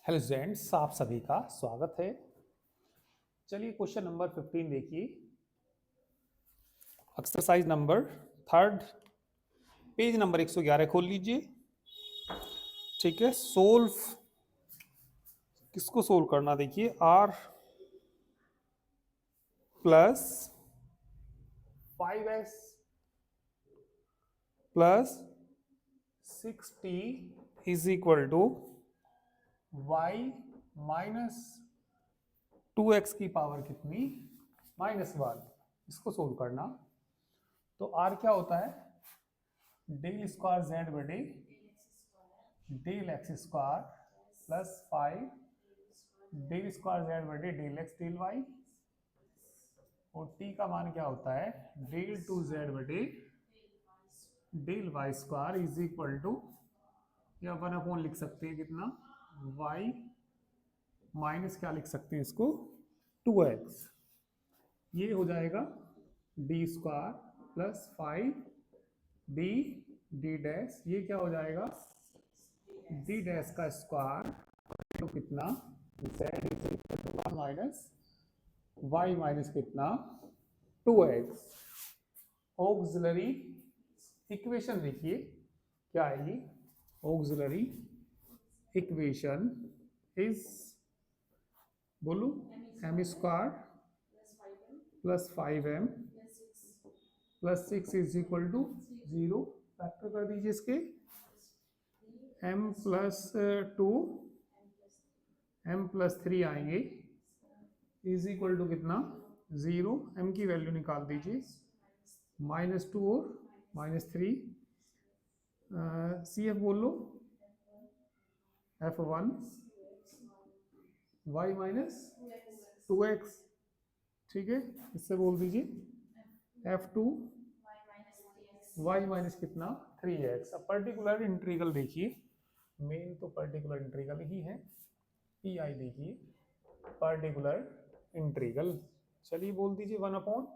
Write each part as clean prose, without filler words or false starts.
Hello students, आप सभी का स्वागत है। चलिए क्वेश्चन नंबर 15 देखिए। Exercise number third, page number 111 खोल लीजिए। ठीक है, सोल्व किसको सोल्व करना, देखिए r plus 5s plus 6t is equal to y minus 2x की पावर कितनी, -1। इसको सोल्व करना। तो r क्या होता है, डेल स्क्वायर जेड बटे del X square plus 5 del square Z बटे डेल एक्स डेल वाई, और t का मान क्या होता है, डेल 2 जेड बटे del Y square is equal to, या 1/, लिख सकते हैं कितना, y माइनस क्या लिख सकते हैं इसको, 2x। ये हो जाएगा D square plus 5d D dash, ये क्या हो जाएगा, डी डैश का स्क्वायर तो कितना, z is equal to 1 minus y minus कितना, 2x। ऑक्सिलरी इक्वेशन देखिए क्या आएगी, ऑक्सिलरी इक्वेशन इज, बोलो, M square plus 5m plus 6 is equal to 0। Factor कर दीजिए इसके, m प्लस 2 m प्लस 3 आएंगे इज इक्वल टू कितना, 0। m की वैल्यू निकाल दीजिए, -2 और -3, सी एफ बोल लो, f1 y माइनस 2x। ठीक है, इससे बोल दीजिए f2 y माइनस कितना, 3x। अब पर्टिकुलर इंटीग्रल देखिए, मेन तो पर्टिकुलर इंटीग्रल ही है, पी आई देखिए पर्टिकुलर इंटीग्रल। चलिए बोल दीजिए 1/5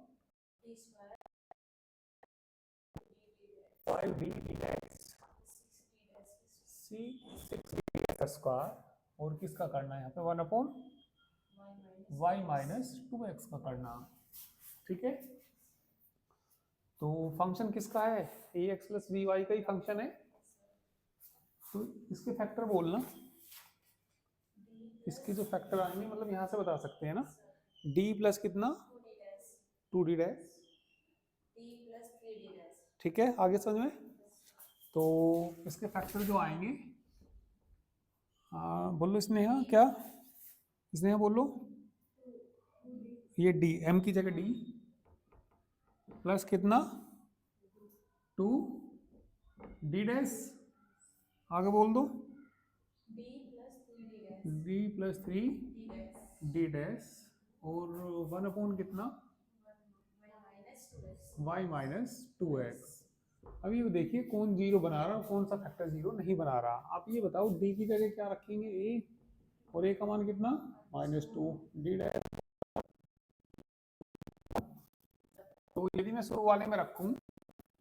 b dx c 6 स्क्वायर, और किसका करना है यहाँ पे, 1/, y माइनस 2x का करना। ठीक है, तो फंक्शन किसका है, ए एक्स प्लस बी वाई का ही फंक्शन है, तो इसके फैक्टर बोलना, इसके जो फैक्टर आएंगे मतलब यहाँ से बता सकते हैं ना, d प्लस कितना, 2d डैश, ठीक है, आगे समझ में। तो इसके फैक्टर जो आएंगे, बोलो स्नेहा, क्या स्नेहा बोलो, ये d, m की जगह d प्लस कितना, 2d डैश, आगे बोल दो, d प्लस 3d डैश, और 1/, कितना, y माइनस 2x। अभी ये देखिए कौन जीरो बना रहा है, कौन सा फैक्टर जीरो नहीं बना रहा। आप ये बताओ d की जगह क्या रखेंगे, a, और a का मान कितना, -2d डैश। तो यदि मैं शुरू वाले में रखूं,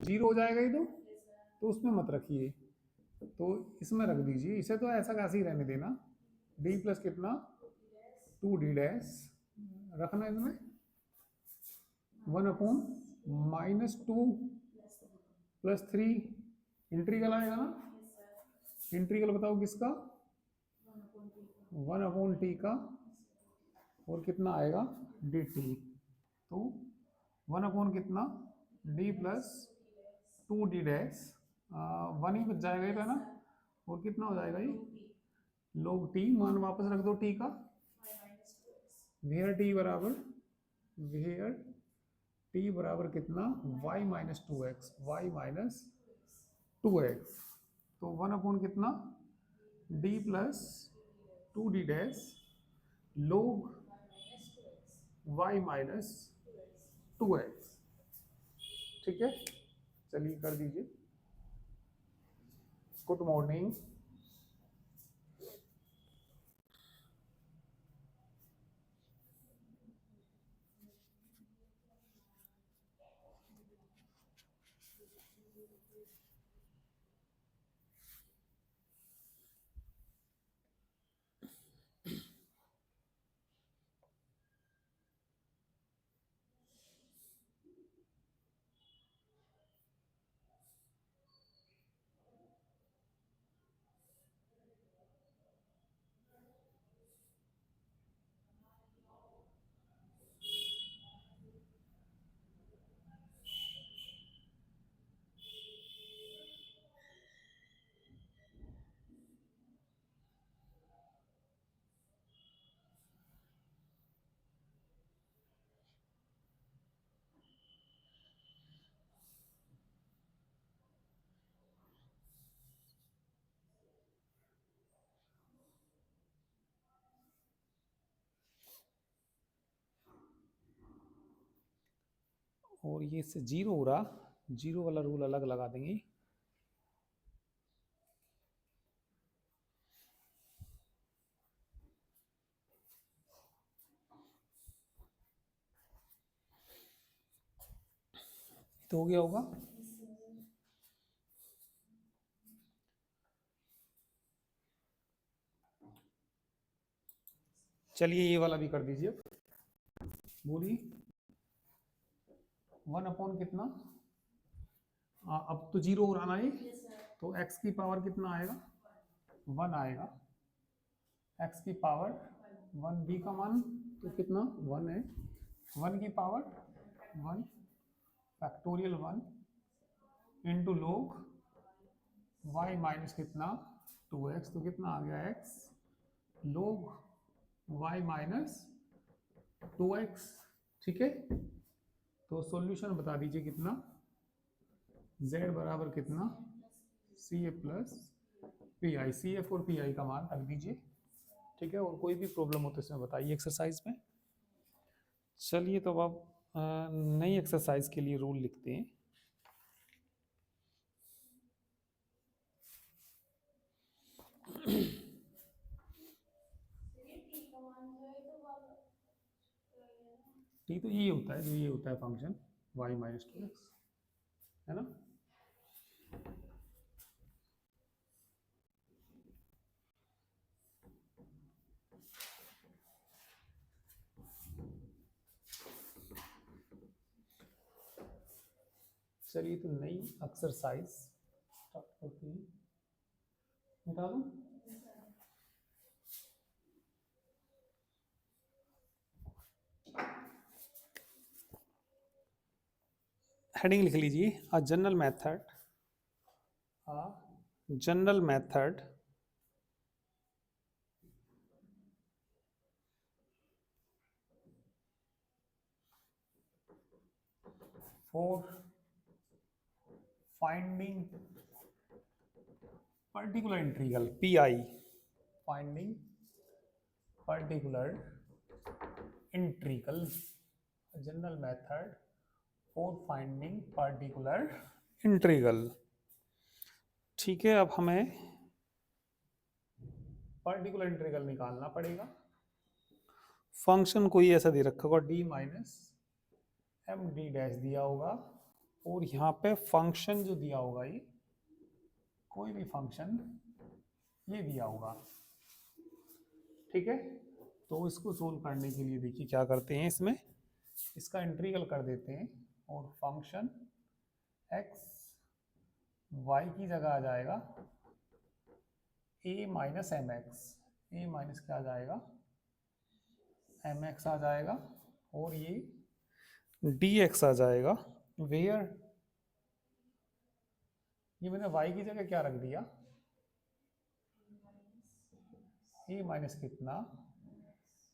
जीरो हो जाएगा ये तो उसमें मत रखिए, तो इसमें रख दीजिए, इसे तो ऐसा कैसे ही रहने देना, d प्लस कितना, 2d डैश रखना, इसमें 1/, -2 प्लस 3, इंटीग्रल आएगा ना, इंटीग्रल बताओ किसका, 1/t का, और कितना आएगा, dt। तो 1/, कितना, d प्लस 2d डैश, 1 ही बच जाएगा ये तो, है ना, और कितना हो जाएगा ये, log t, मान वापस रख दो t का, वेयर t बराबर, वेयर t बराबर कितना, y minus 2x, y minus 2x। तो 1/, कितना, d plus 2d dash log y minus 2x। ठीक है, चलिए कर दीजिए। Good morning. और ये इससे जीरो हो रहा, जीरो वाला रूल अलग लगा देंगे। तो हो गया होगा। चलिए ये वाला भी कर दीजिए, बोलिए। 1 अपॉन कितना, अब तो जीरो हो रहा ना ये, तो x की पावर कितना आएगा, 1 आएगा। x की पावर 1, b का मान तो कितना 1 है, 1 की पावर 1 फैक्टोरियल 1 इंटू लोग y माइनस कितना 2x, तो कितना आ गया x लोग y माइनस 2x। ठीक है, तो सॉल्यूशन बता दीजिए कितना, z बराबर कितना C A plus P I, C F और पी आई का मान रख दीजिए। ठीक है, और कोई भी प्रॉब्लम हो तो इसमें बताइए एक्सरसाइज में। चलिए तो अब नई एक्सरसाइज के लिए रूल लिखते हैं। टी तो ये होता है, जो ये होता है फंक्शन y माइनस 2x, है ना। चलिए तो नई एक्सरसाइज स्टार्ट करते हैं। मिटा दूं, हेडिंग लिख लीजिए, a general method, a general method for finding particular integral pi, finding particular integral, general method for finding particular integral। ठीक है, अब हमें पर्टिकुलर इंटीग्रल निकालना पड़ेगा। फंक्शन कोई ऐसा दे रखा होगा d minus M D dash दिया होगा, और यहाँ पे फंक्शन जो दिया होगा ये कोई भी फंक्शन ये दिया होगा। ठीक है, तो इसको सोल्व करने के लिए देखिए क्या करते हैं, इसमें इसका इंटीग्रल कर देते हैं, और फंक्शन x y की जगह आ जाएगा a minus M X, A minus क्या आ जाएगा एम एक्स आ जाएगा, और ये dx आ जाएगा, वेयर ये मैंने y की जगह क्या रख दिया, a माइनस कितना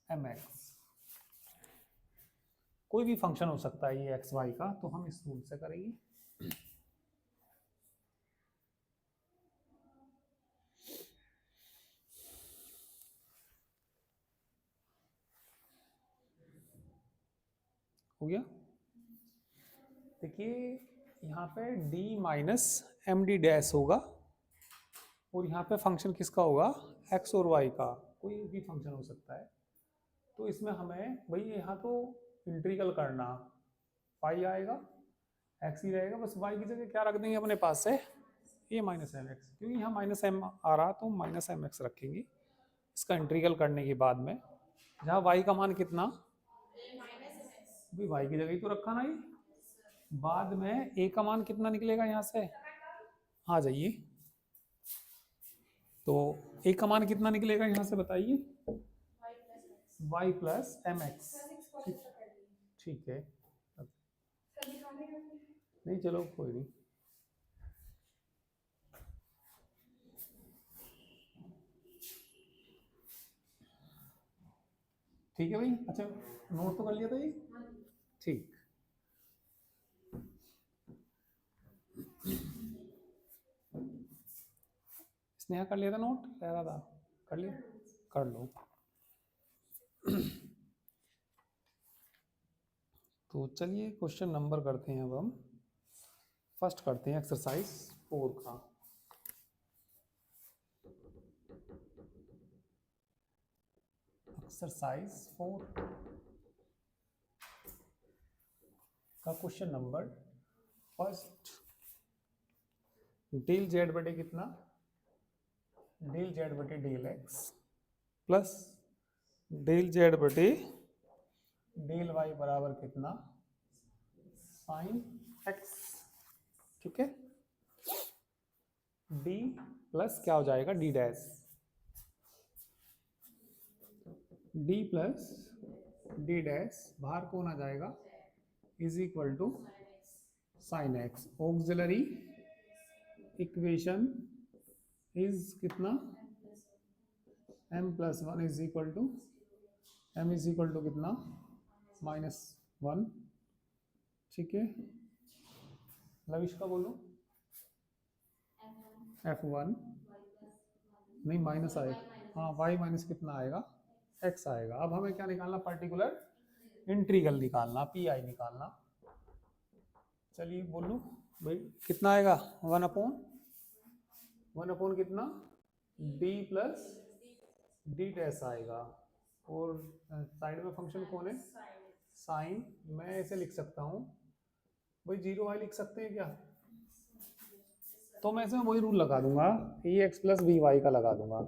एम एक्स। कोई भी फंक्शन हो सकता है ये एक्स वाई का, तो हम इस रूल से करेंगे। हो गया, देखिए यहाँ पे d minus M D dash होगा, और यहाँ पे फंक्शन किसका होगा x और y का, कोई भी फंक्शन हो सकता है। तो इसमें हमें भाई यहाँ तो इंटीग्रल करना, पाई आएगा x ही रहेगा, बस y की जगह क्या रख देंगे अपने पास से a माइनस एम एक्स, क्योंकि यहाँ माइनस एम आ रहा तो माइनस एम एक्स रखेंगे इसका इंटीग्रल करने के बाद में, जहाँ y का मान कितना भाई y की जगह ही तो रखा ना ये, बाद में a का मान कितना निकलेगा यहाँ से, आ जाइए, तो a का मान कितना निकलेगा यहाँ से बताइए, y प्लस एम एक्स। ठीक है, नहीं चलो कोई नहीं, ठीक है भाई। अच्छा नोट तो कर लिया था ये, ठीक। स्नेहा कर लिया था नोट, कह रहा था कर लिया, कर लो। तो चलिए क्वेश्चन नंबर करते हैं। अब हम फर्स्ट करते हैं एक्सरसाइज 4 का। एक्सरसाइज 4 का question number first, del Z बटे कितना, डेल जेड बटे del X plus del Z बटे डेल वाई बराबर कितना, साइन एक्स। ठीक है, डी प्लस क्या हो जाएगा, D dash, D plus D dash बाहर कौन आ जाएगा, is equal to sine X. Auxiliary equation is कितना, m plus one is equal to m is equal to कितना, -1। ठीक है, लविश का बोलो, f1 नहीं माइनस आएगा, हाँ y माइनस कितना आएगा, x आएगा। अब हमें क्या निकालना, पर्टिकुलर इंटीग्रल निकालना, पी आई निकालना। चलिए बोलो भाई, कितना आएगा, 1/1 कितना, d प्लस डी डैश आएगा। और साइड में फंक्शन कौन है, साइन। मैं ऐसे लिख सकता हूँ भाई, 0y लिख सकते हैं क्या, तो मैं इसमें वही रूल लगा दूंगा, ए एक्स प्लस बी वाई का लगा दूंगा।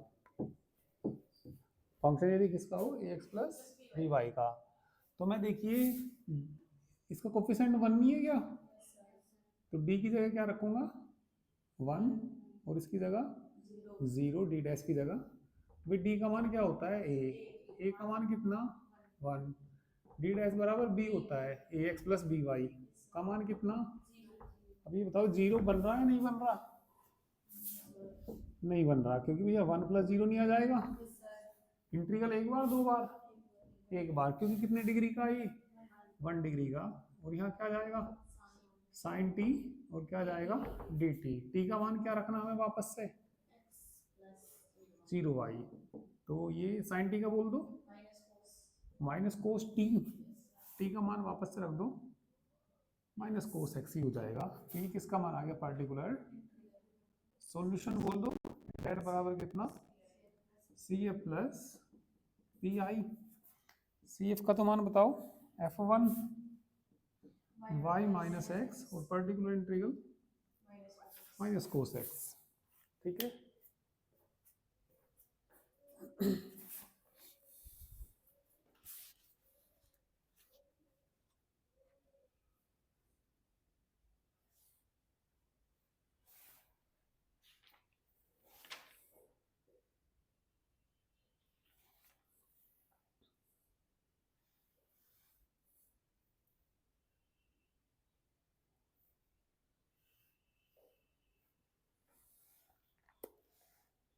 फंक्शन यदि किसका हो, ए एक्स प्लस बी वाई का, तो मैं देखिए इसका कोफिशिएंट 1 नहीं है क्या, तो डी की जगह क्या रखूंगा, 1, और इसकी जगह 0, डी डैश की जगह। भाई डी का मान क्या होता है, ए का मान कितना, 1, डी डैश बराबर बी होता है, ए एक्स प्लस बी वाई का मान कितना। अभी बताओ 0 बन रहा है नहीं बन रहा, नहीं बन रहा, क्योंकि भैया 1 + 0 नहीं आ जाएगा। इंटीग्रल एक बार दो बार, एक बार, क्योंकि कितने डिग्री का है, 1 डिग्री का। और यहाँ क्या जाएगा, साइन टी, और क्या जाएगा, डी टी। टी का मान क्या रखना हमें वापस से, 0y। तो ये साइन टी का बोल दो, माइनस कोस टी, टी का मान वापस से रख दो, माइनस कोस एक्स ही हो जाएगा। तो ये किसका मान आ गया, पर्टिकुलर। सॉल्यूशन बोल दो, डेट बराबर कितना, C F plus P I. C F का तो मान बताओ, f1 y माइनस एक्स, और particular integral minus cos X. ठीक है,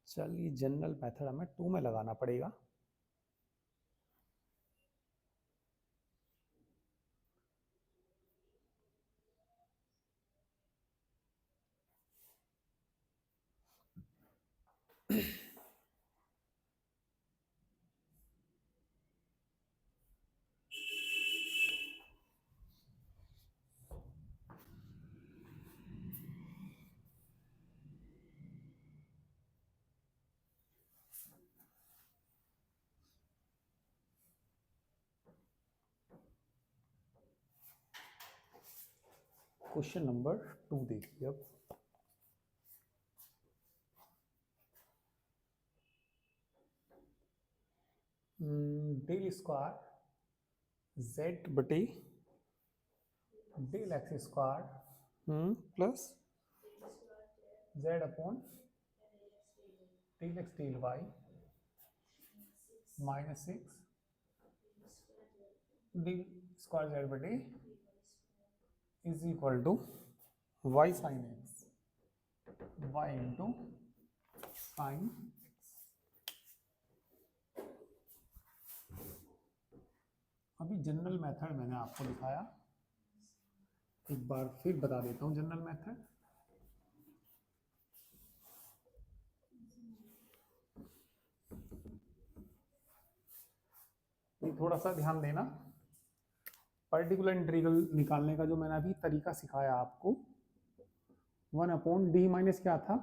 चलिए जनरल मेथड हमें 2 में लगाना पड़ेगा। क्वेश्चन नंबर 2 देखिए अब, डेल स्क्वायर जेड बटे del X square plus Z upon del X del Y -6 del square Z बटे is equal to Y sine X, Y into sine. अभी जनरल मेथड मैंने आपको दिखाया, एक बार फिर बता देता हूँ जनरल मेथड। थोड़ा सा ध्यान देना, पर्टिकुलर इंटीग्रल निकालने का जो मैंने अभी तरीका सिखाया आपको, 1/d माइनस क्या था,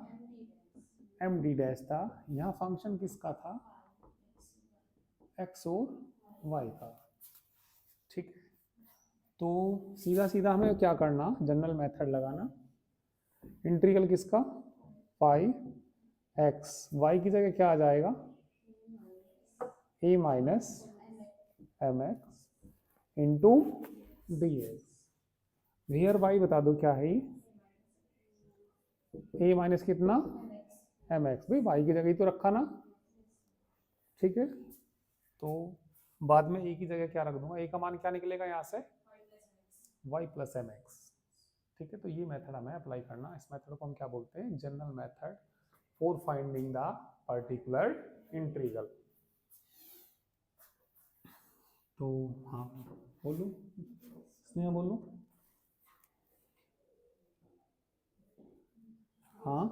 एम डी डैश था। यहाँ फंक्शन किसका था, एक्स और वाई का। ठीक है, तो सीधा सीधा हमें क्या करना, जनरल मेथड लगाना। इंटीग्रल किसका, पाई एक्स, वाई की जगह क्या आ जाएगा, A minus M X into D X. Where Y बता दो क्या है, ए माइनस कितना, एम एक्स। भाई वाई की जगह ही तो रखा ना। ठीक है, तो बाद में ए की जगह क्या रख दूंगा, ए का मान क्या निकलेगा यहाँ से, वाई प्लस एम एक्स। ठीक है, तो ये मेथड हमें अप्लाई करना। इस मेथड को हम क्या बोलते हैं, general method for finding the particular integral. तो हाँ बोलो, स्नेहा बोलो। हाँ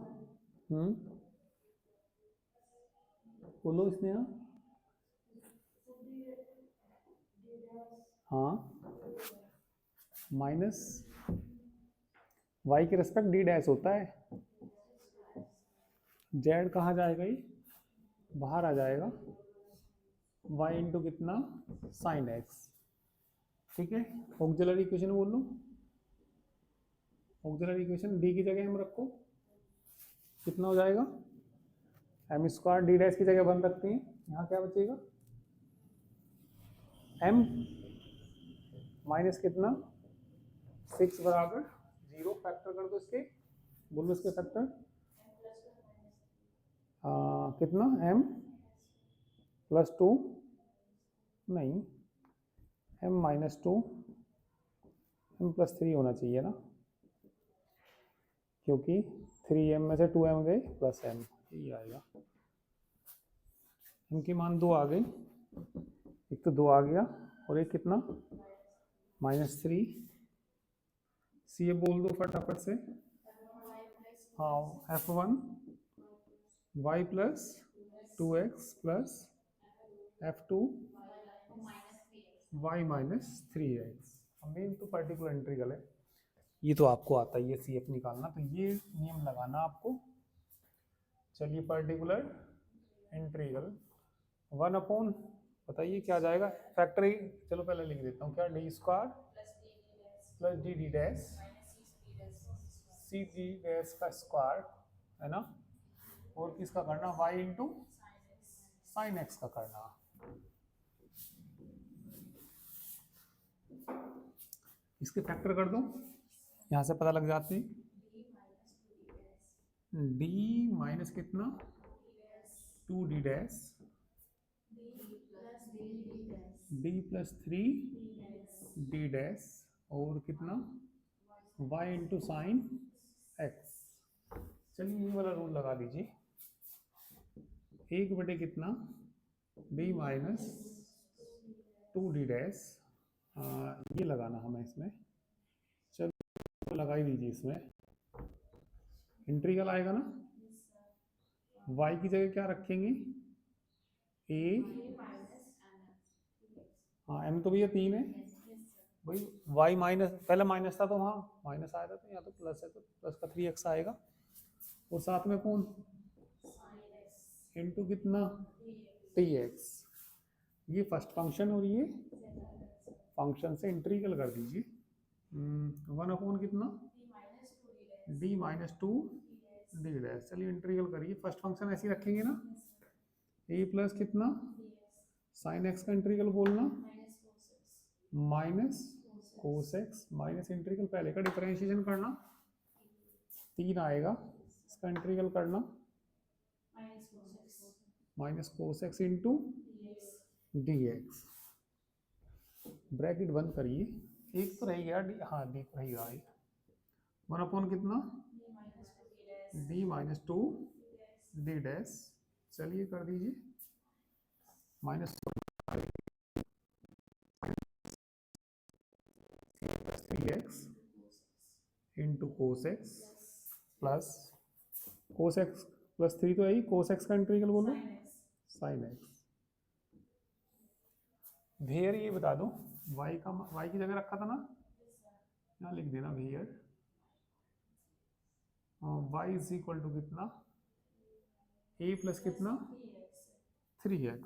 बोलो स्नेहा। हाँ, माइनस वाई के रेस्पेक्ट डी डैश होता है, जेड कहाँ जाएगा, ये बाहर आ जाएगा, वाई इंटू कितना, साइन एक्स। ठीक है, ऑक्सिलरी इक्वेशन बोल लो। ऑक्सिलरी इक्वेशन डी की जगह हम रखो, कितना हो जाएगा, एम स्क्वायर डी डैश की जगह 1 रखते हैं, यहाँ क्या बचेगा, एम माइनस कितना, 6 बराबर 0। फैक्टर कर दो इसके, बोलो इसके फैक्टर, कितना, एम प्लस 2, नहीं एम माइनस 2, एम प्लस 3 होना चाहिए ना, क्योंकि 3m में से 2m गए प्लस m, यही आएगा। m की मान 2 आ गई, एक तो 2 आ गया और एक कितना, -3। सी ए बोल दो फटाफट से। हाँ, f1 y plus 2x plus f2 y minus 3x। Main तो पर्टिकुलर इंटीग्रल है, ये तो आपको आता है, ये सी एफ निकालना, तो ये नियम लगाना आपको। चलिए, पर्टिकुलर इंटीग्रल 1/, बताइए क्या जाएगा, फैक्टर ही, चलो पहले लिख देता हूँ, क्या, D square plus D D dash C D dash का स्क्वायर है ना, और किसका करना, वाई इंटू साइन एक्स का करना। इसके फैक्टर कर दो, यहाँ से पता लग जाते हैं, डी माइनस कितना, 2d dash D plus 3d dash और कितना, y इंटू साइन एक्स। चलिए ये वाला रूल लगा दीजिए, 1 बटे कितना, d माइनस 2d डैश, ये लगाना हमें इसमें। चलो लगा ही दीजिए, इसमें इंटीग्रल आएगा ना, y की जगह क्या रखेंगे, a, हाँ m तो भैया 3 है भाई, y माइनस, पहले माइनस था तो वहाँ माइनस आया था, तो यहाँ तो प्लस है, तो प्लस का 3x आएगा, और साथ में कौन, इंटू कितना, tx। ये फर्स्ट फंक्शन और ये फंक्शन से इंटीग्रल कर दीजिए, 1/, कितना, d माइनस 2d डैश। चलिए इंटीग्रल करिए, फर्स्ट फंक्शन ऐसे ही रखेंगे ना, a प्लस कितना, साइन एक्स का इंटीग्रल बोलना, minus cos X, minus integral पहले का डिफरेंशिएशन करना, 3 आएगा, इसका इंटीग्रल करना, minus cos x into D x. Bracket बंद करिए, एक तो रह गया डी, हाँ डी रह गया, 1/, कितना, डी माइनस 2d डैश। चलिए कर दीजिए, minus 3x into cos x plus cos x plus 3 तो है ही, कोस एक्स का इंटीग्रल बोलो, साइन एक्स। वेयर ये बता दो, वाई की जगह रखा था ना, यहाँ लिख देना भैया वाई इज इक्वल टू कितना ए प्लस कितना 3x।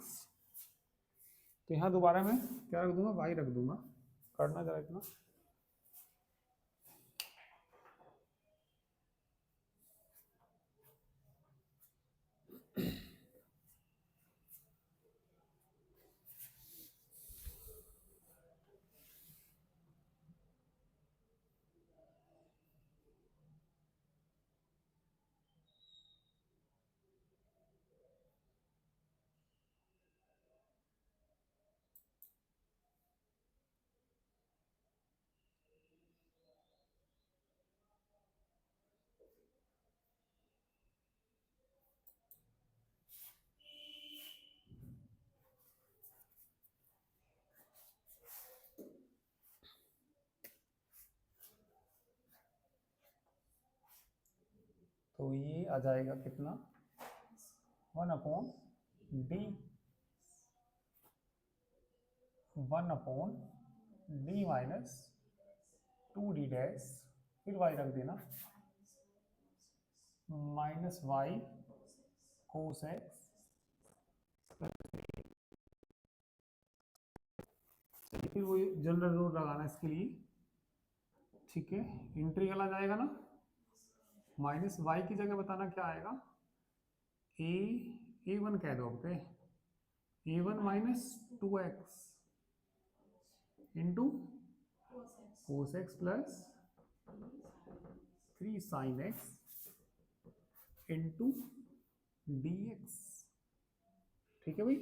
तो यहाँ दोबारा मैं क्या रख दूंगा, वाई रख दूंगा, करना जरा इतना। तो ये आ जाएगा कितना 1/d 1/d minus 2d dash, फिर वाई रख देना माइनस वाई कोस एक्स। चलिए फिर वो जनरल रूल लगाना इसके लिए, ठीक है। इंटीग्रल आ जाएगा ना, माइनस वाई की जगह बताना क्या आएगा, a1 कह दो, okay, a1 minus 2x into cos x plus 3 sine x into dx। ठीक है भाई,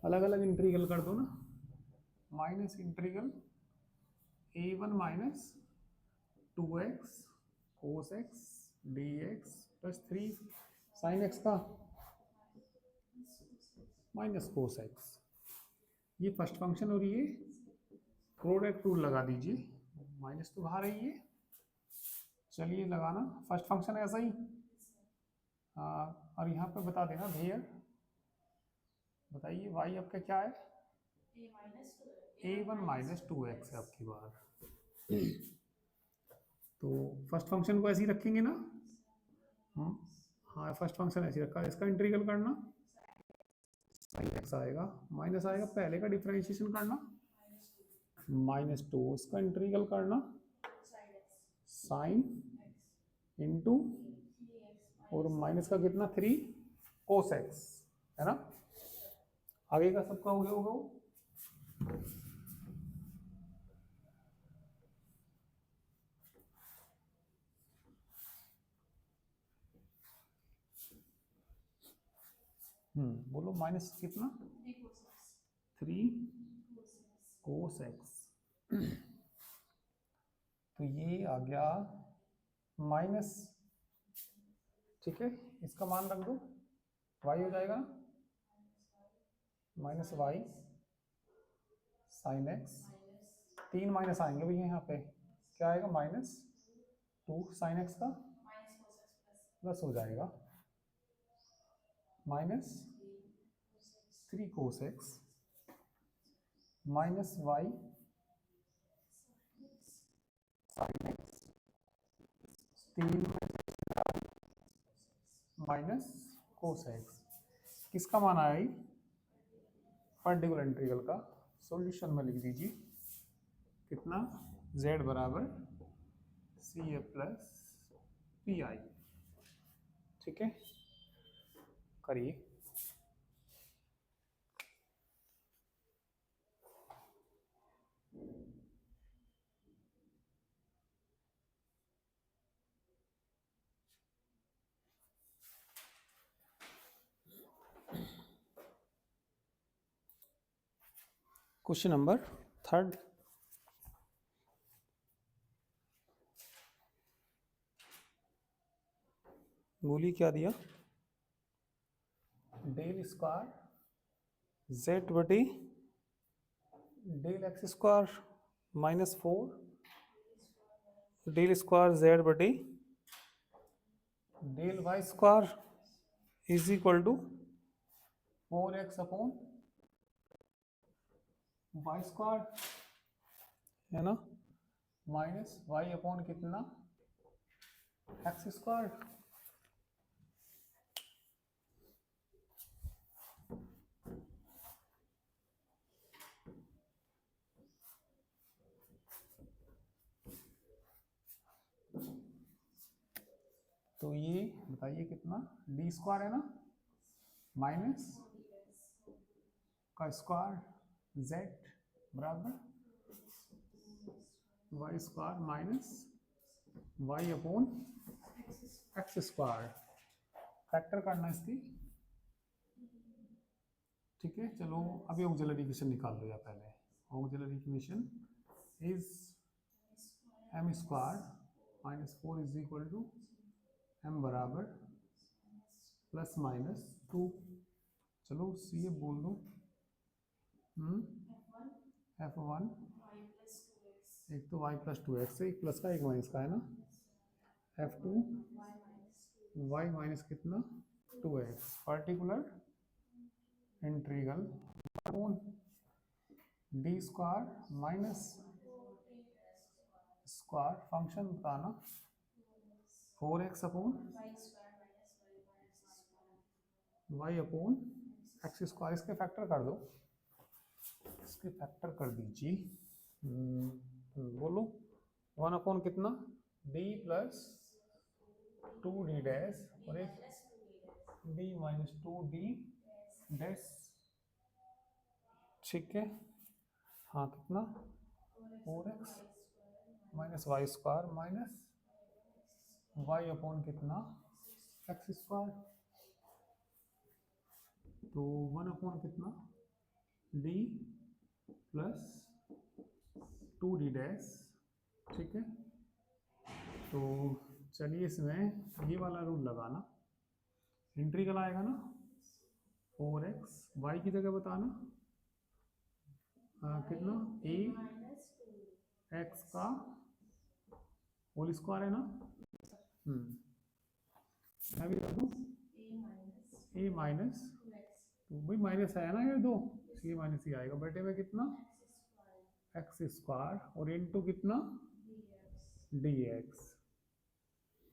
अलग अलग इंटीग्रल कर दो ना, minus integral a1 minus 2x cos x dx plus 3 sign X का माइनस कोस एक्स। ये फर्स्ट फंक्शन और ये प्रोडक्ट रूल लगा दीजिए, माइनस तो बाहर है ये। चलिए लगाना फर्स्ट फंक्शन ऐसा ही, और यहाँ पे बता देना भैया, बताइए वाई आपका क्या है, a1 माइनस 2x है आपकी बार। तो फर्स्ट फंक्शन को ऐसे ही रखेंगे ना, हाँ फर्स्ट फंक्शन ऐसे रखा है, इसका इंटीग्रल करना साइन एक्स आएगा, माइनस आएगा पहले का डिफरेंशिएशन करना माइनस 2, इसका इंटीग्रल करना साइन इंटू और माइनस का कितना 3 कोस एक्स, है ना। आगे का सबका हो गया होगा वो। बोलो माइनस कितना 3 कोस एक्स। तो ये आ गया माइनस, ठीक है, इसका मान रख दो, वाई हो जाएगा minus Y sine X, 3 minus आएंगे भैया यहाँ पे, क्या आएगा माइनस 2 साइन एक्स का प्लस हो जाएगा minus 3 cos X minus Y sine X, 3 minus cos X. किसका मान आया ये, पर्टिकुलर इंटीग्रल का। सॉल्यूशन में लिख दीजिए कितना, z बराबर सी ए प्लस पी आई, ठीक है, करिए। क्वेश्चन नंबर 3, बोलिए क्या दिया, डेल स्क्वायर जेड बटे del X square minus 4 del square Z बटे del Y square is equal to 4x upon Y square है ना, माइनस वाई अपॉन कितना, एक्स स्क्वायर। तो ये बताइए कितना, डी स्क्वायर है ना, माइनस का स्क्वायर जेड बराबर Y square minus Y upon X square. Factor करना इसकी, ठीक है। चलो अभी ऑक्सिलरी इक्वेशन निकाल लो या पहले। Auxiliary equation is M square minus 4 is equal to M बराबर प्लस माइनस 2। चलो सी बोल दो, F1 एक तो y प्लस 2x है, एक प्लस का एक माइनस का है ना, F2 y माइनस कितना 2x particular integral upon D square minus square function बताना 4x upon y upon X square. इसके फैक्टर कर दो, इसके फैक्टर कर दीजिए। बोलो 1 अपॉन कितना डी प्लस 2d डैश और एक डी माइनस 2d डैश, ठीक है। हाँ कितना 4x minus Y square minus Y upon कितना एक्स स्क्वायर। तो 1 अपॉन कितना डी प्लस 2d डैश, ठीक है। तो चलिए इसमें ये वाला रूल लगाना, इंटीग्रल आएगा ना 4x y की जगह बताना कितना a x का होल स्क्वायर है ना, मैं भी कर दूँ a माइनस, तो भाई माइनस आया ना ये दो, ये माइनस ही आएगा, बटे में कितना एक्स स्क्वायर और इनटू कितना डी एक्स।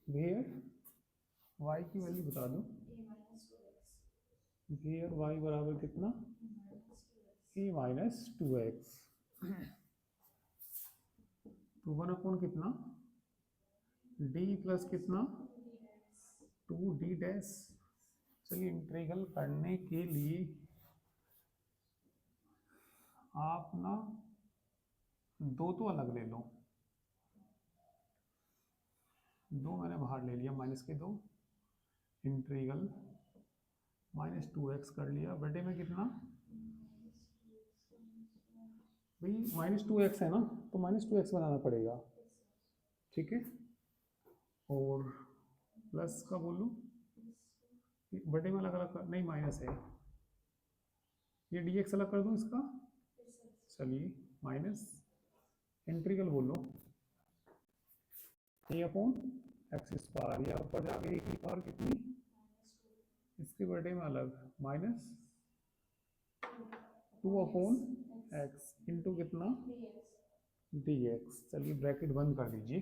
वेयर y की वैल्यू बता दो, वेयर y बराबर कितना a माइनस 2x। तो 1 अपॉन कितना d प्लस कितना 2d डैश। चलिए इंटीग्रल करने के लिए आप ना दो तो अलग ले लो, दो मैंने बाहर ले लिया माइनस के दो, इंटीग्रल माइनस 2x कर लिया, बटे में कितना भाई माइनस 2x है ना, तो माइनस 2x बनाना पड़ेगा, ठीक है। और प्लस का बोलूँ बटे में अलग अलग कर, नहीं माइनस है, ये dx अलग कर दूँ इसका, चलिए माइनस इंटीग्रल बोलो a अपॉन एक्स स्क्वायर, या ऊपर जाके एक की पावर कितनी, इसके बटे में अलग माइनस 2 अपॉन एक्स इंटू कितना dx। चलिए ब्रैकेट बंद कर दीजिए।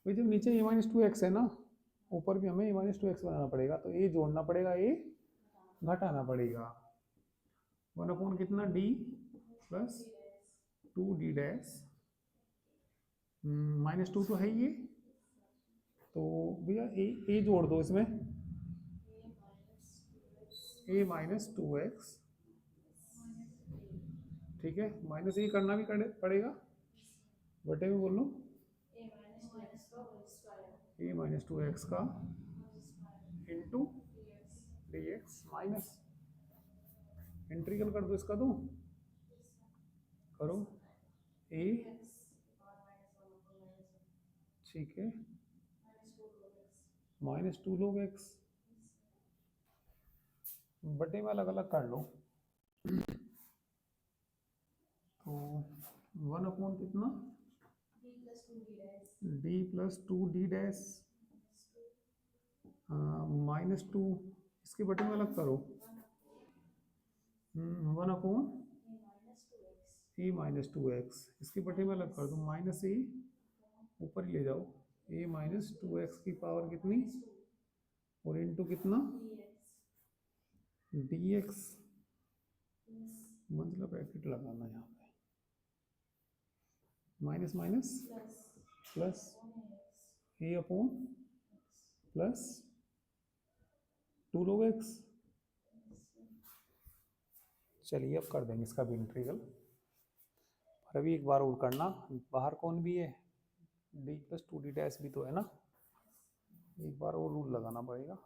भाई जब नीचे a माइनस 2x है ना, ऊपर भी हमें a माइनस 2x बनाना पड़ेगा, तो a जोड़ना पड़ेगा, a घटाना पड़ेगा। 1 अपॉन कितना d plus 2d dash, minus 2 तो है ये, तो भैया a जोड़ दो इसमें, a माइनस 2x, ठीक है। माइनस ये करना भी पड़ेगा, बटे में बोल लो a माइनस 2x का इंटू dx माइनस इंटीग्रल कर दो इसका, तो करो a, ठीक है, माइनस 2 log x, बटे में अलग अलग कर लो। तो 1 अपॉन कितना d plus 2d dash minus 2, इसके बटे में अलग करो 1 अपॉन ए माइनस 2x, इसके बटे में अलग कर दूँ, माइनस ए ऊपर ही ले जाओ, ए माइनस 2x की पावर कितनी, और इंटू कितना dx, मतलब ब्रैकेट लगाना यहाँ पे, माइनस माइनस प्लस ए अपॉन प्लस 2 log x। चलिए अब कर देंगे इसका भी इंटीग्रल, और अभी एक बार और करना, बाहर कौन भी है, डी प्लस 2d डैश भी तो है ना, एक बार और रूल लगाना पड़ेगा।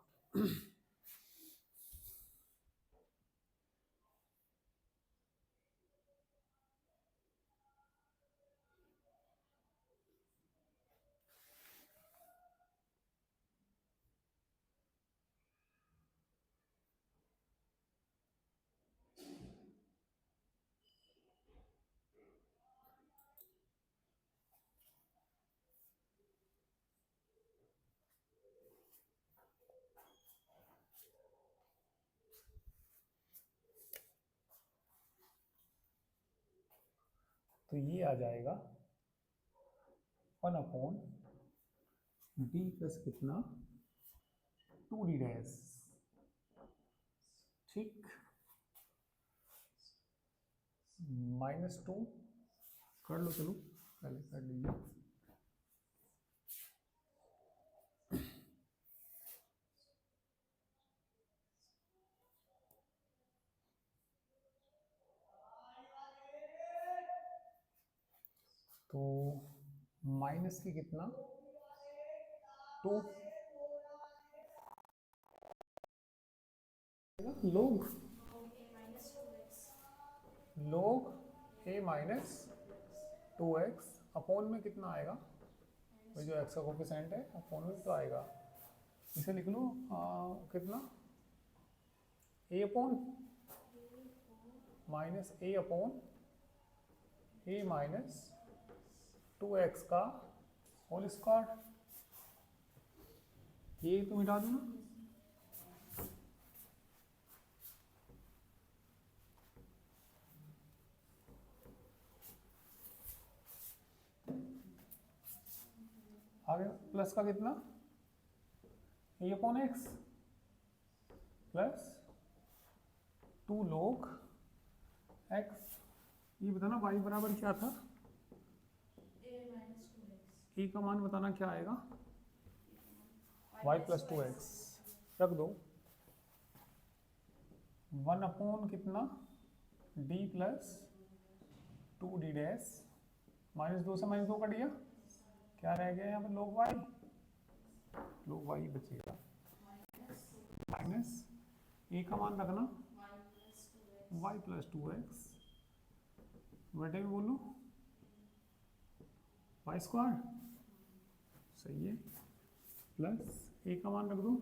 तो ये आ जाएगा 1/, डी प्लस कितना 2d डैश, ठीक, -2 कर लो, चलो पहले कर लीजिए, तो माइनस की कितना 2 लोग ए माइनस 2x अपॉन में कितना आएगा, वो जो x का कोफिशिएंट है अपॉन में तो आएगा, इसे लिख लो कितना a upon minus a upon a minus 2x का होल स्क्वायर, ये तो मिटा दो ना, आगे प्लस का कितना A upon X plus 2 log x, ये बताना y बराबर क्या था, ए का मान बताना क्या आएगा, y प्लस 2x रख दो, 1/, कितना d प्लस 2d डैश, -2 से -2 कट गया, क्या रह गया यहाँ पे log y बचेगा, माइनस ए का मान रखना y प्लस 2x, बटे में बोलो y स्क्वायर, सही है, प्लस ए का मान रख दो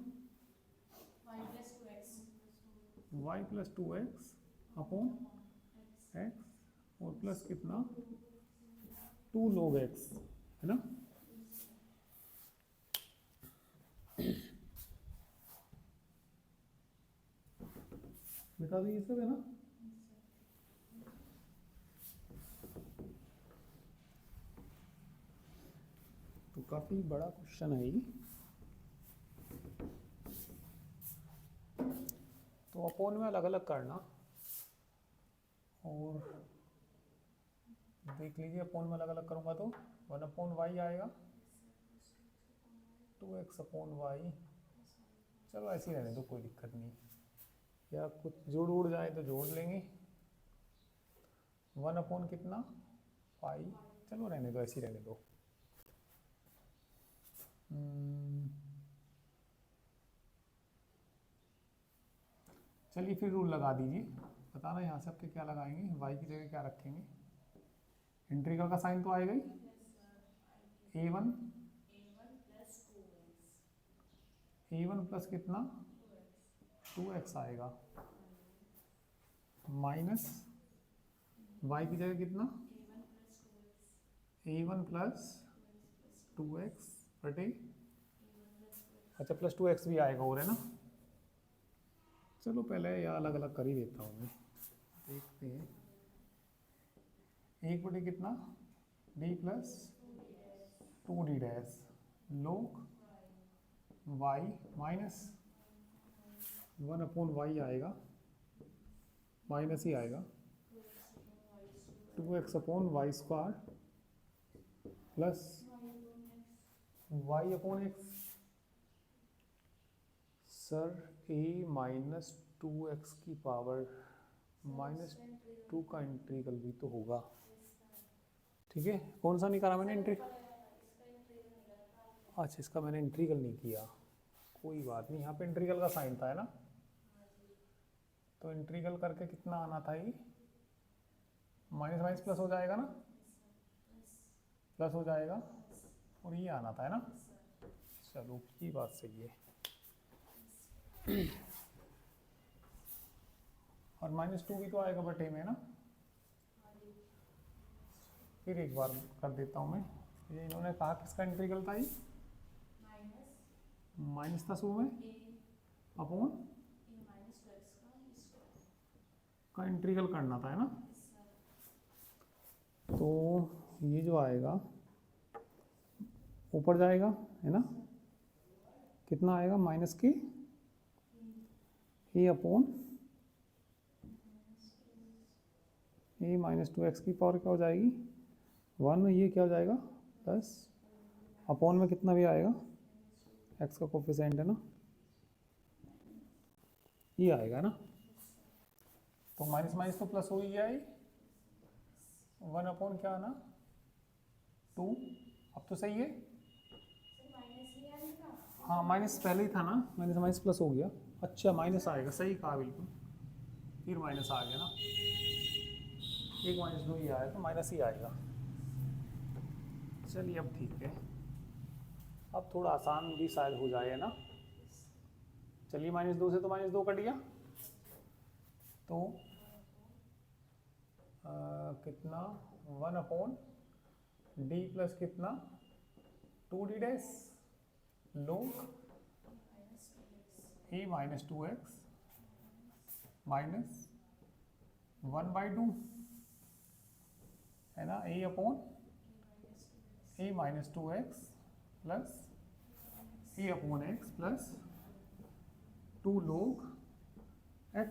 y plus 2x upon x, और प्लस कितना 2 log x, है ना, बता दो ये सब है ना, तो काफी बड़ा क्वेश्चन है ये, तो अपॉन में अलग अलग करना, और देख लीजिए अपॉन में अलग अलग करूंगा तो 1/y आएगा, 2x अपॉन y, चलो ऐसे ही रहने दो कोई दिक्कत नहीं, या कुछ जोड़ उड़ जाए तो जोड़ लेंगे, 1/, कितना पाई, चलो रहने दो ऐसे ही रहने दो, चलिए फिर रूल लगा दीजिए, बताना यहाँ से आपके क्या लगाएंगे, y की जगह क्या रखेंगे, इंटीग्रल का साइन तो आएगा ही, a1 प्लस कितना 2x आएगा, माइनस y की जगह कितना a1 प्लस 2x बटे, अच्छा प्लस 2x भी आएगा और, है ना, चलो पहले या अलग अलग कर ही देता हूँ मैं, देखते हैं, एक बटे कितना डी प्लस 2d डैश लोग y माइनस 1/y आएगा, माइनस ही आएगा 2x/y² plus y/x। Sir a minus 2x की पावर माइनस 2 का इंटीग्रल भी तो होगा, ठीक है। कौन सा नहीं करा मैंने इंट्री, अच्छा इसका मैंने इंटीग्रल नहीं किया, कोई बात नहीं। यहाँ पे इंटीग्रल का साइन था है ना, तो इंटीग्रल करके कितना आना था ये, माइनस माइनस प्लस हो जाएगा ना, प्लस हो जाएगा और ये आना था है ना। चलो ये बात सही है। और -2 भी तो आएगा बटे में ना। फिर एक बार कर देता हूँ मैं, ये इन्होंने कहा किसका इंटीग्रल था ये, माइनस था शुरू में अपॉन का इंटीग्रल करना था है ना। तो ये जो आएगा ऊपर जाएगा है ना, कितना आएगा माइनस की ए अपॉन ए माइनस 2x की पावर क्या हो जाएगी 1 में, ये क्या हो जाएगा प्लस अपॉन में कितना भी आएगा x का कोफिशिएंट है ना, ये आएगा ना। तो माइनस माइनस तो प्लस हो ही गया, 1 अपॉन क्या आना 2। अब तो सही है, हाँ माइनस पहले ही था ना, माइनस माइनस प्लस हो गया। अच्छा माइनस आएगा, सही कहा बिल्कुल, फिर माइनस आ गया ना, 1 - 2 ही आया तो माइनस ही आएगा। चलिए अब ठीक है, अब थोड़ा आसान भी शायद हो जाए है ना। चलिए -2 से तो -2 कट गया, तो कितना 1 अपॉन डी प्लस कितना 2d डैश लोग a माइनस 2x माइनस 1/2 है ना, a upon a minus 2x plus a upon x plus 2 लोग x,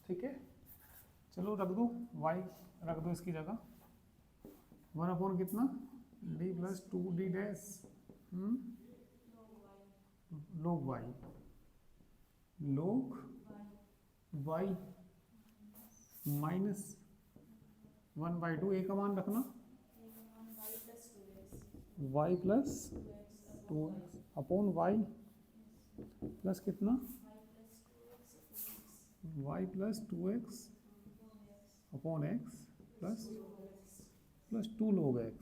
ठीक है। चलो रख दो y, रख दो इसकी जगह 1 अपॉन कितना d प्लस 2d डैश लोग y, लोग y माइनस 1/2, a का मान रखना y plus 2x upon y plus कितना y plus 2x upon x plus 2 लोग x।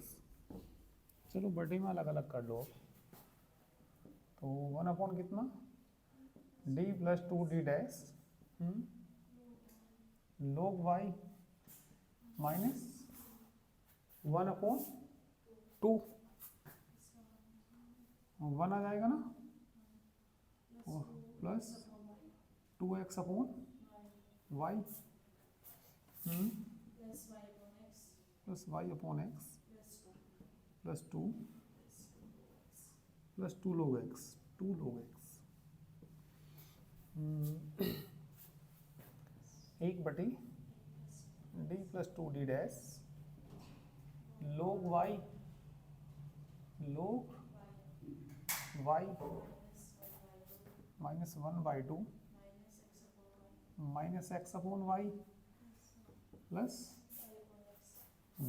चलो बटे में अलग अलग कर लो, तो 1 अपॉन कितना d प्लस 2d डैश लोग y माइनस 1 अपॉन 2, 1 आ जाएगा ना, plus 2x upon y plus y upon x plus 2 लोग x, 2 लोग x 1 बटी d प्लस 2d डैश लोग y minus 1/2 minus x upon y plus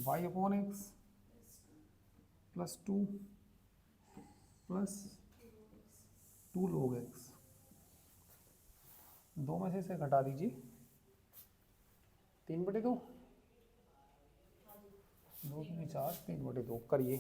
y upon x plus 2 लोग x। 2 में से इसे घटा दीजिए, 3/2, 2 की 4, 3/2 करिए।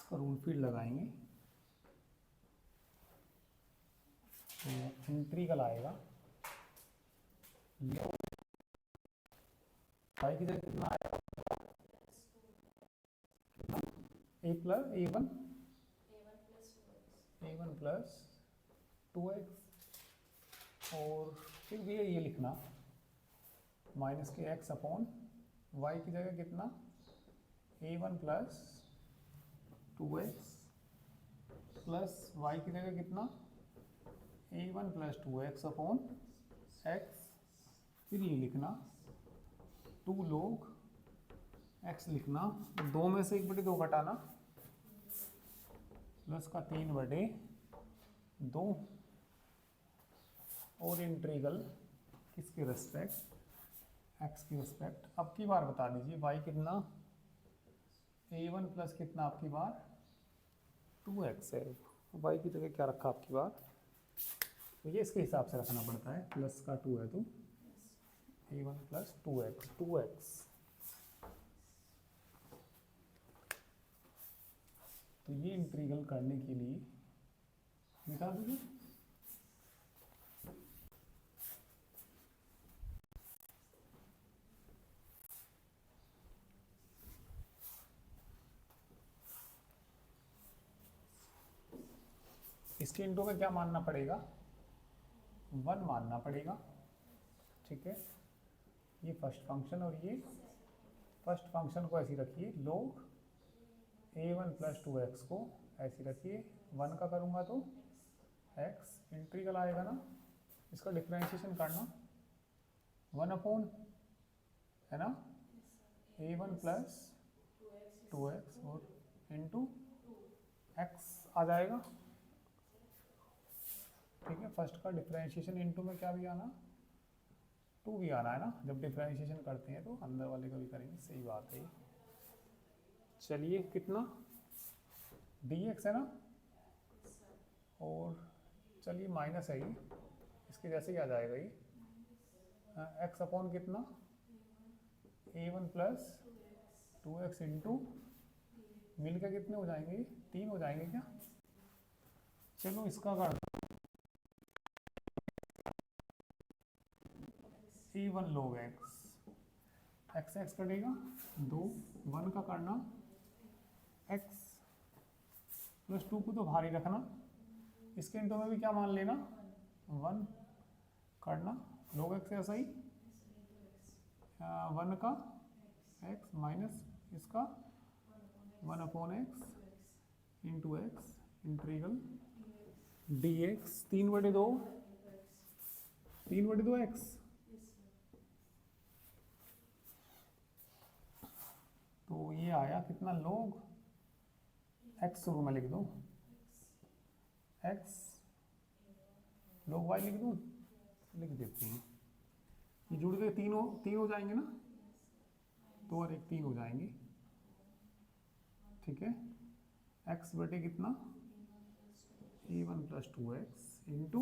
इसका रूल फिर लगाएंगे तो इंटीग्रल आएगा y की जगह कितना आएगा a plus a1 plus 2x और फिर भी ये लिखना माइनस के x अपॉन y की जगह कितना a1 plus 2x plus y की जगह कितना a1 plus 2x upon x, फिर ये लिखना 2 log x लिखना, 2 में से 1/2 घटाना प्लस का 3/2 और इंटीग्रल किसके रेस्पेक्ट x की रेस्पेक्ट। अब की बार बता दीजिए y कितना a1 प्लस कितना आपकी बार 2x है, y की जगह क्या रखा आपकी बार, तो ये इसके हिसाब से रखना पड़ता है, प्लस का 2 है तो a1 प्लस 2x तो ये इंटीग्रल करने के लिए निकाल दीजिए। इसके इंटू में क्या मानना पड़ेगा 1 मानना पड़ेगा, ठीक है। ये फर्स्ट फंक्शन और ये फर्स्ट फंक्शन को ऐसे रखिए, log a1 प्लस 2x को ऐसे रखिए, 1 का करूँगा तो x इंटीग्रल आएगा ना, इसका डिफरेंशिएशन करना 1 अपॉन है ना a1 प्लस 2x और इंटू x आ जाएगा, ठीक है। फर्स्ट का डिफरेंशिएशन इंटू में क्या भी आना 2 भी आना है ना, जब डिफरेंशिएशन करते हैं तो अंदर वाले का भी करेंगे, सही बात है। चलिए कितना dx है ना, और चलिए माइनस है ये, इसके जैसे ही आ जाएगा ये x अपॉन कितना a1 प्लस 2x इंटू मिलकर कितने हो जाएंगे 3 हो जाएंगे क्या। चलो इसका कर a1 log x कटेगा 2, 1 का करना x प्लस 2 को तो भारी रखना, इसके इंटू में भी क्या मान लेना 1 करना log x ऐसा ही 1 का x माइनस इसका 1 upon x into x integral dx 3/2 x, तो ये आया कितना log x शुरू में लिख दो x log y लिख दूँ, लिख देते हैं, ये जुड़ गए 3 हो जाएंगे ना, 2 और 1 3 हो जाएंगे, ठीक है। x बटे कितना a1 plus 2x into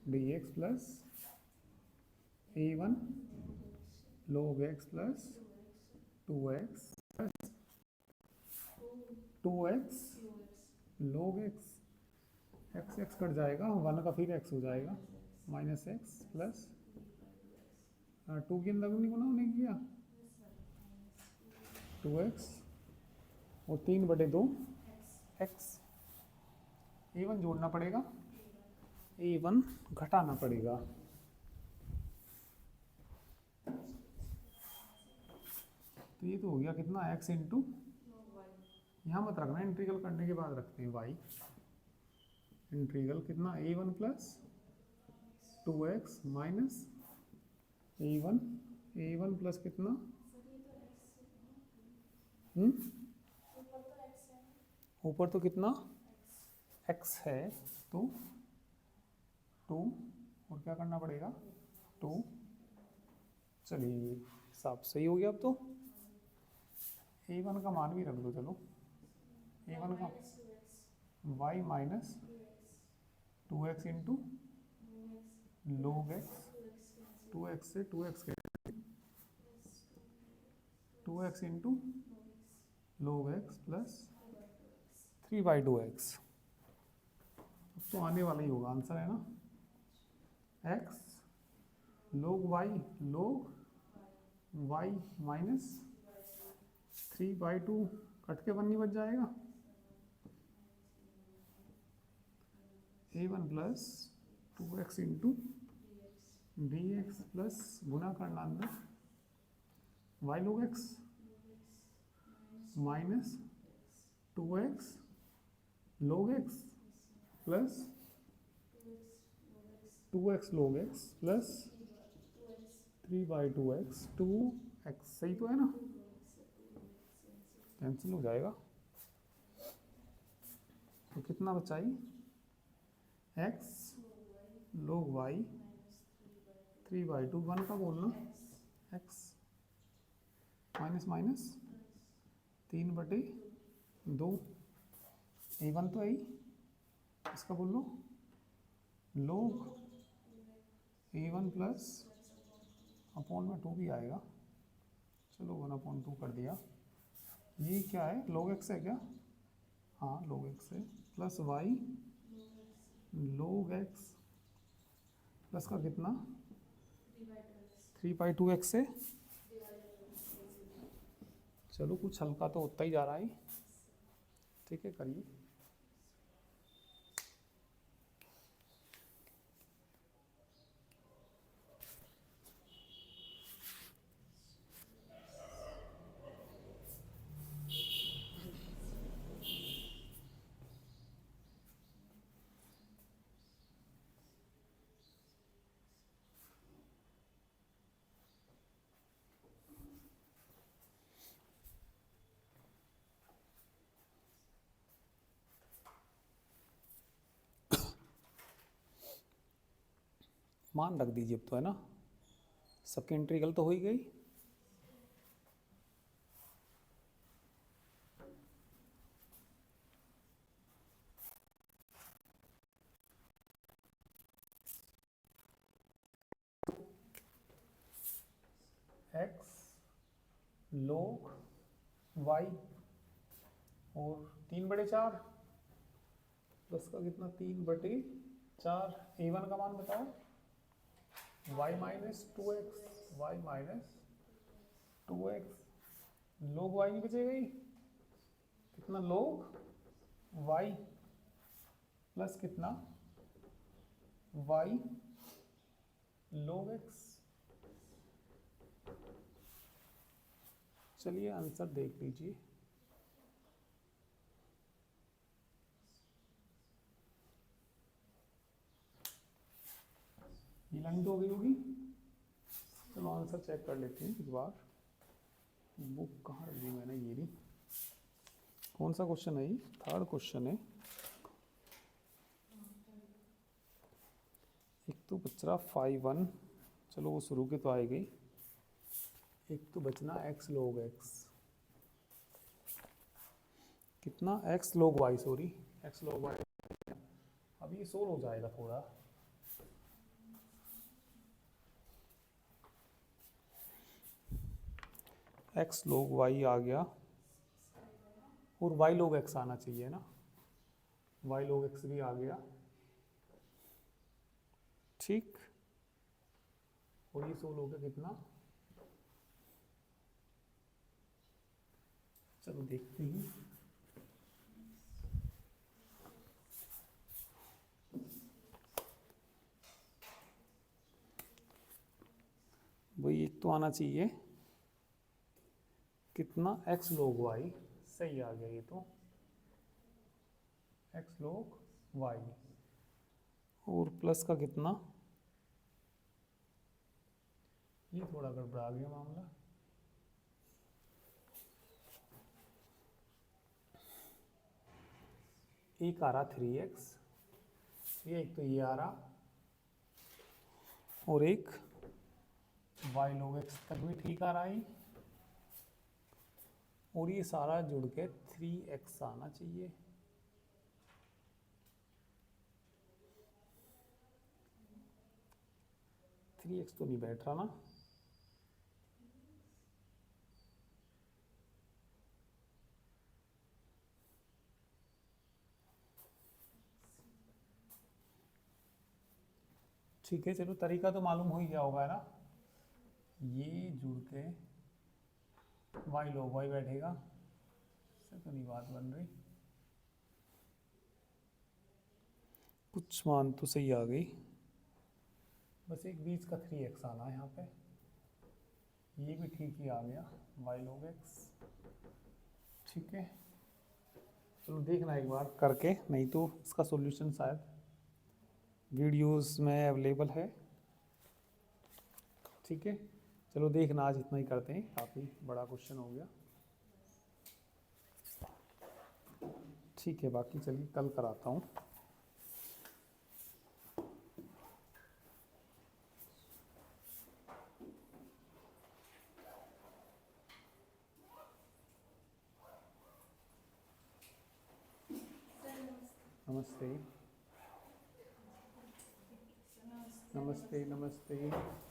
dx plus a1 log x plus 2x plus 2x log x, x cut जाएगा, 1 का फिर x हो जाएगा माइनस x प्लस 2 के अंदर नहीं होने किया 2x और 3/2 x, a1 जोड़ना पड़ेगा, a1 घटाना पड़ेगा, तो ये तो हो गया कितना x इंटू, यहाँ मत रखना, इंटीग्रल करने के बाद रखते हैं y, इंटीग्रल कितना a1 plus 2x minus a1 plus कितना ऊपर तो कितना x है तो 2 और क्या करना पड़ेगा 2, चलिए हिसाब सही हो गया। अब तो a1 का मान भी रख दो, चलो a1 का y minus 2x into log x, 2x से 2x के 2x into log x plus 3/2x। तो आने वाला ही होगा आंसर, है ना। x log y minus 3/2, cut के 1 नहीं बच जाएगा। a1 plus 2x into dx plus गुना करना अंदर y log x minus 2x log x plus 2x log x plus 3/2x 2x, सही तो है ना, कैंसिल हो जाएगा। तो कितना बचाई, x log y 3/2, 1 का बोलना x माइनस माइनस 3/2, a1 तो है ही, इसका बोल लो log a1 प्लस अपॉन में 2 भी आएगा, चलो 1/2 कर दिया। ये क्या है, log x है क्या, हाँ log x है, plus y log x plus का कितना 3/2x है। चलो कुछ हल्का तो होता ही जा रहा है, ठीक है करिए। मान रख दीजिए अब तो, है ना, सबकी इंटीग्रल तो हो ही गई। x log y और 3/4 प्लस का कितना 3/4, a1 का मान बताओ, y minus 2x log y नहीं बचेगा ही, कितना log y प्लस कितना y log x। चलिए आंसर देख लीजिए, ये लाइन तो हो गई होगी। चलो आंसर चेक कर लेते हैं एक बार, बुक कहाँ रख दी मैंने, ये रही। कौन सा क्वेश्चन है ये, 3rd क्वेश्चन है। एक तो बच रहा 5/1, चलो वो शुरू के तो आएगी। एक तो बचना x log x, कितना x log y, sorry x log y। अब ये सोल्व हो जाएगा थोड़ा, x log y आ गया और y log x आना चाहिए ना, y log x भी आ गया, ठीक। और ये सोल्व हो गया कितना, चलो देखते हैं। वही एक तो आना चाहिए, कितना x log y, सही आ गया ये तो, x log y और प्लस का कितना, ये थोड़ा गड़बड़ा गया मामला, एक आ रहा 3x, ये एक तो ये आ रहा, और एक y log x तक भी ठीक आ रहा है, और ये सारा जुड़ के 3x आना चाहिए। थ्री एक्स तो नहीं बैठ रहा ना, ठीक है, चलो तरीका तो मालूम हो ही गया होगा, है ना। ये जुड़ के वाई लो, वाई बैठेगा, इससे तो नहीं बात बन रही। कुछ मान तो सही आ गई, बस एक बीच का 3x आना है यहाँ पे। ये भी ठीक ही आ गया, वाई log x। ठीक है, चलो देखना एक बार करके, नहीं तो इसका सॉल्यूशन शायद वीडियोस में अवेलेबल है। ठीक है, चलो देखना, आज इतना ही करते हैं, काफ़ी बड़ा क्वेश्चन हो गया। ठीक है, बाकी चलिए कल कराता हूँ। नमस्ते नमस्ते नमस्ते।